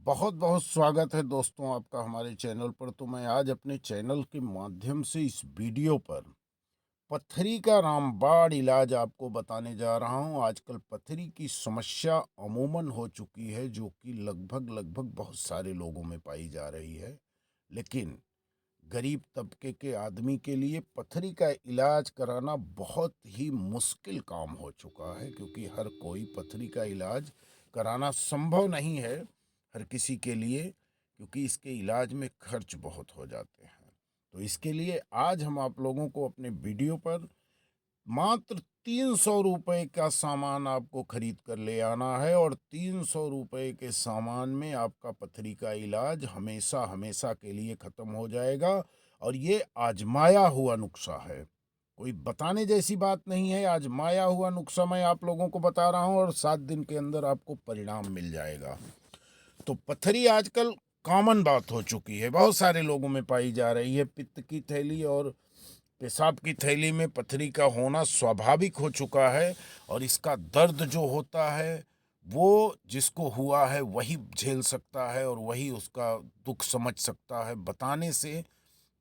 बहुत बहुत स्वागत है दोस्तों आपका हमारे चैनल पर। तो मैं आज अपने चैनल के माध्यम से इस वीडियो पर पथरी का रामबाण इलाज आपको बताने जा रहा हूं। आजकल पथरी की समस्या अमूमन हो चुकी है, जो कि लगभग लगभग बहुत सारे लोगों में पाई जा रही है। लेकिन गरीब तबके के आदमी के लिए पथरी का इलाज कराना बहुत ही मुश्किल काम हो चुका है, क्योंकि हर कोई पथरी का इलाज कराना संभव नहीं है हर किसी के लिए, क्योंकि इसके इलाज में खर्च बहुत हो जाते हैं। तो इसके लिए आज हम आप लोगों को अपने वीडियो पर मात्र 300 रुपये का सामान आपको खरीद कर ले आना है, और 300 रुपये के सामान में आपका पथरी का इलाज हमेशा हमेशा के लिए ख़त्म हो जाएगा। और ये आजमाया हुआ नुस्खा है, कोई बताने जैसी बात नहीं है। आजमाया हुआ नुस्खा मैं आप लोगों को बता रहा हूँ, और 7 दिन के अंदर आपको परिणाम मिल जाएगा। तो पथरी आजकल कॉमन बात हो चुकी है, बहुत सारे लोगों में पाई जा रही है। पित्त की थैली और पेशाब की थैली में पथरी का होना स्वाभाविक हो चुका है, और इसका दर्द जो होता है वो जिसको हुआ है वही झेल सकता है, और वही उसका दुख समझ सकता है। बताने से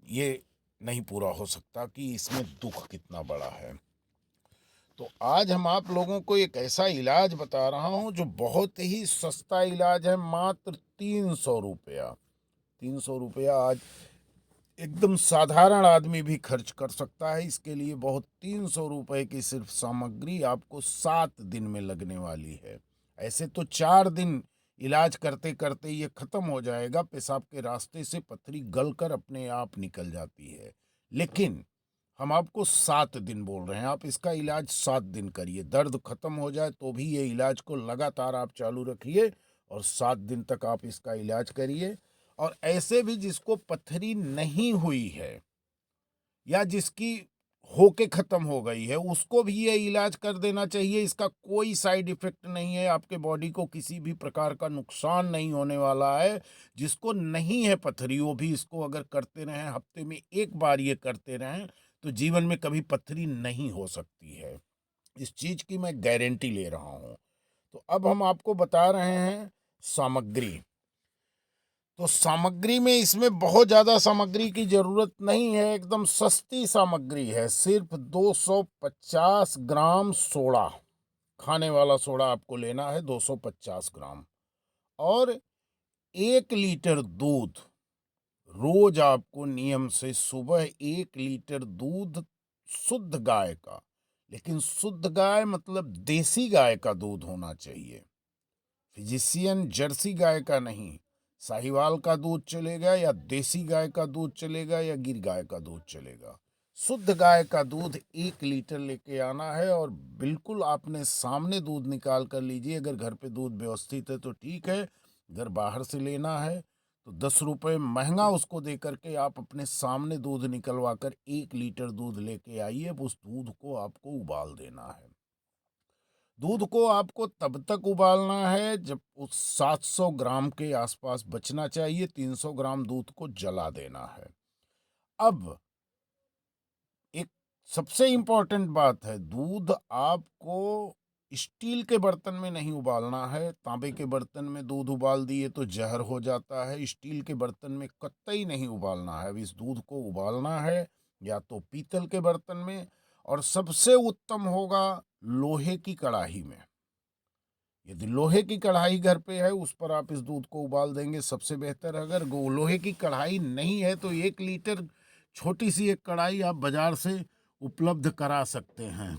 ये नहीं पूरा हो सकता कि इसमें दुख कितना बड़ा है। तो आज हम आप लोगों को एक ऐसा इलाज बता रहा हूँ जो बहुत ही सस्ता इलाज है, मात्र 300 रुपया। 300 रुपया आज एकदम साधारण आदमी भी खर्च कर सकता है। इसके लिए बहुत 300 रुपये की सिर्फ सामग्री आपको 7 दिन में लगने वाली है। ऐसे तो 4 दिन इलाज करते करते ये खत्म हो जाएगा, पेशाब के रास्ते से पथरी गलकर अपने आप निकल जाती है। लेकिन हम आपको 7 दिन बोल रहे हैं, आप इसका इलाज 7 दिन करिए। दर्द खत्म हो जाए तो भी ये इलाज को लगातार आप चालू रखिए, और 7 दिन तक आप इसका इलाज करिए। और ऐसे भी जिसको पथरी नहीं हुई है, या जिसकी होके खत्म हो गई है, उसको भी ये इलाज कर देना चाहिए। इसका कोई साइड इफेक्ट नहीं है, आपके बॉडी को किसी भी प्रकार का नुकसान नहीं होने वाला है। जिसको नहीं है पथरी, वो भी इसको अगर करते रहें, हफ्ते में एक बार ये करते रहें, तो जीवन में कभी पथरी नहीं हो सकती है। इस चीज की मैं गारंटी ले रहा हूं। तो अब हम आपको बता रहे हैं सामग्री। तो सामग्री में इसमें बहुत ज़्यादा सामग्री की ज़रूरत नहीं है, एकदम सस्ती सामग्री है। सिर्फ 250 ग्राम सोडा, खाने वाला सोडा आपको लेना है, 250 ग्राम। और 1 लीटर दूध। रोज आपको नियम से सुबह 1 लीटर दूध, शुद्ध गाय का, लेकिन शुद्ध गाय मतलब देसी गाय का दूध होना चाहिए। फिजिशियन जर्सी गाय का नहीं। साहिवाल का दूध चलेगा, या देसी गाय का दूध चलेगा, या गिर गाय का दूध चलेगा। शुद्ध गाय का दूध 1 लीटर लेके आना है, और बिल्कुल आपने सामने दूध निकाल कर लीजिए। अगर घर पे दूध व्यवस्थित है तो ठीक है, अगर बाहर से लेना है तो 10 रुपये महंगा उसको दे करके आप अपने सामने दूध निकलवा कर 1 लीटर दूध लेके आइए। अब उस दूध को आपको उबाल देना है। दूध को आपको तब तक उबालना है जब उस 700 ग्राम के आसपास बचना चाहिए। 300 ग्राम दूध को जला देना है। अब एक सबसे इम्पोर्टेंट बात है, दूध आपको स्टील के बर्तन में नहीं उबालना है। तांबे के बर्तन में दूध उबाल दिए तो जहर हो जाता है। स्टील के बर्तन में कतई नहीं उबालना है। अब इस दूध को उबालना है या तो पीतल के बर्तन में, और सबसे उत्तम होगा लोहे की कढ़ाई में। यदि लोहे की कढ़ाई घर पे है, उस पर आप इस दूध को उबाल देंगे सबसे बेहतर। अगर लोहे की कढ़ाई नहीं है तो 1 लीटर छोटी सी एक कढ़ाई आप बाजार से उपलब्ध करा सकते हैं,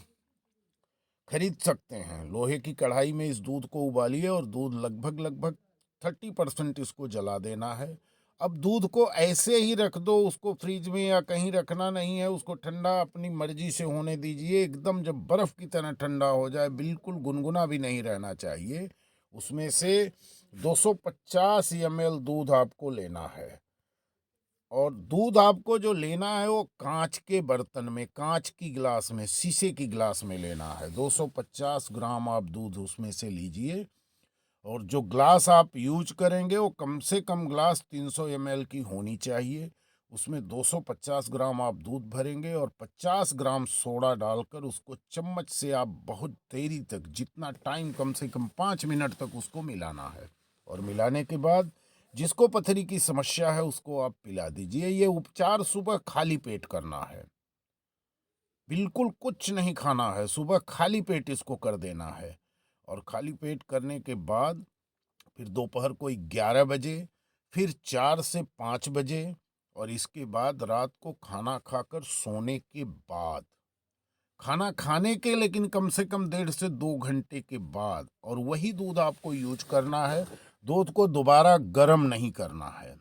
खरीद सकते हैं। लोहे की कढ़ाई में इस दूध को उबालिए, और दूध लगभग लगभग 30% इसको जला देना है। अब दूध को ऐसे ही रख दो, उसको फ्रिज में या कहीं रखना नहीं है। उसको ठंडा अपनी मर्जी से होने दीजिए। एकदम जब बर्फ़ की तरह ठंडा हो जाए, बिल्कुल गुनगुना भी नहीं रहना चाहिए। उसमें से 250 ml दूध आपको लेना है। और दूध आपको जो लेना है वो कांच के बर्तन में, कांच की गिलास में, शीशे की गिलास में लेना है। 250 ग्राम आप दूध उसमें से लीजिए। और जो ग्लास आप यूज करेंगे वो कम से कम ग्लास 300 ml की होनी चाहिए। उसमें 250 ग्राम आप दूध भरेंगे, और 50 ग्राम सोडा डालकर उसको चम्मच से आप बहुत देरी तक, जितना टाइम, कम से कम 5 मिनट तक उसको मिलाना है। और मिलाने के बाद जिसको पथरी की समस्या है उसको आप पिला दीजिए। ये उपचार सुबह खाली पेट करना है, बिल्कुल कुछ नहीं खाना है, सुबह खाली पेट इसको कर देना है। और खाली पेट करने के बाद फिर दोपहर को 11 बजे, फिर 4 से 5 बजे, और इसके बाद रात को खाना खाकर सोने के बाद, खाना खाने के लेकिन कम से कम 1.5 से 2 घंटे के बाद, और वही दूध आपको यूज करना है। दूध को दोबारा गर्म नहीं करना है।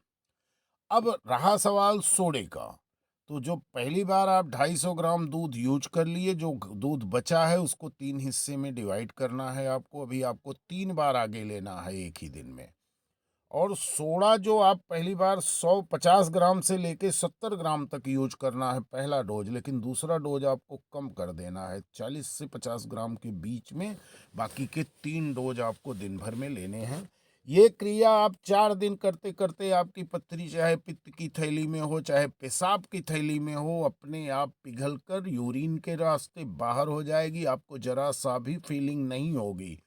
अब रहा सवाल सोडे का, तो जो पहली बार आप 250 ग्राम दूध यूज कर लिए, जो दूध बचा है उसको 3 हिस्से में डिवाइड करना है आपको। अभी आपको 3 बार आगे लेना है एक ही दिन में। और सोडा जो आप पहली बार 150 ग्राम से लेके 70 ग्राम तक यूज करना है पहला डोज, लेकिन दूसरा डोज आपको कम कर देना है 40 से 50 ग्राम के बीच में। बाकी के 3 डोज आपको दिन भर में लेने हैं। ये क्रिया आप 4 दिन करते करते आपकी पथरी चाहे पित्त की थैली में हो चाहे पेशाब की थैली में हो, अपने आप पिघल कर यूरिन के रास्ते बाहर हो जाएगी। आपको जरा सा भी फीलिंग नहीं होगी,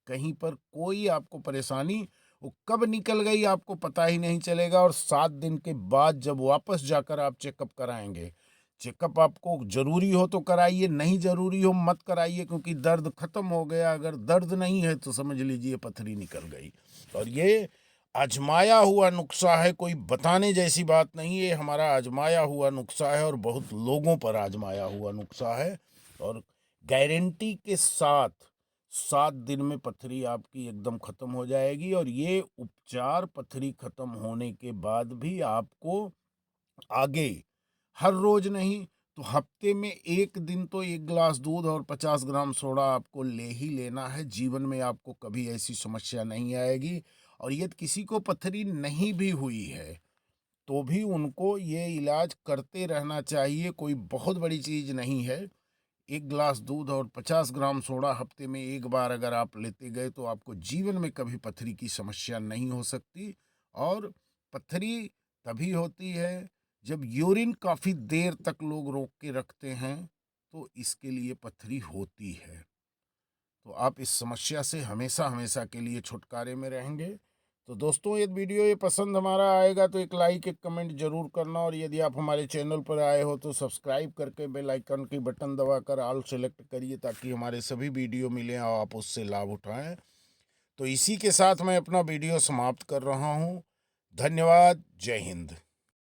कहीं पर कोई आपको परेशानी। वो कब निकल गई आपको पता ही नहीं चलेगा। और 7 दिन के बाद जब वापस जाकर आप चेकअप कराएंगे, चेकअप आपको जरूरी हो तो कराइए, नहीं जरूरी हो मत कराइए, क्योंकि दर्द खत्म हो गया। अगर दर्द नहीं है तो समझ लीजिए पथरी निकल गई। और ये आजमाया हुआ नुस्खा है, कोई बताने जैसी बात नहीं है। हमारा आजमाया हुआ नुस्खा है और बहुत लोगों पर आजमाया हुआ नुस्खा है। और गारंटी के साथ 7 दिन में पथरी आपकी एकदम खत्म हो जाएगी। और ये उपचार पथरी खत्म होने के बाद भी आपको आगे हर रोज नहीं तो हफ्ते में 1 दिन तो 1 गिलास दूध और 50 ग्राम सोडा आपको ले ही लेना है। जीवन में आपको कभी ऐसी समस्या नहीं आएगी। और यदि किसी को पथरी नहीं भी हुई है तो भी उनको ये इलाज करते रहना चाहिए, कोई बहुत बड़ी चीज नहीं है। 1 गिलास दूध और 50 ग्राम सोडा हफ्ते में 1 बार अगर आप लेते गए तो आपको जीवन में कभी पथरी की समस्या नहीं हो सकती। और पथरी तभी होती है जब यूरिन काफ़ी देर तक लोग रोक के रखते हैं, तो इसके लिए पथरी होती है। तो आप इस समस्या से हमेशा हमेशा के लिए छुटकारे में रहेंगे। तो दोस्तों, यदि वीडियो ये पसंद हमारा आएगा तो एक लाइक एक कमेंट जरूर करना। और यदि आप हमारे चैनल पर आए हो तो सब्सक्राइब करके बेल आइकन की बटन दबाकर ऑल सेलेक्ट करिए, ताकि हमारे सभी वीडियो मिलें और आप उससे लाभ उठाएं। तो इसी के साथ मैं अपना वीडियो समाप्त कर रहा हूँ। धन्यवाद। जय हिंद।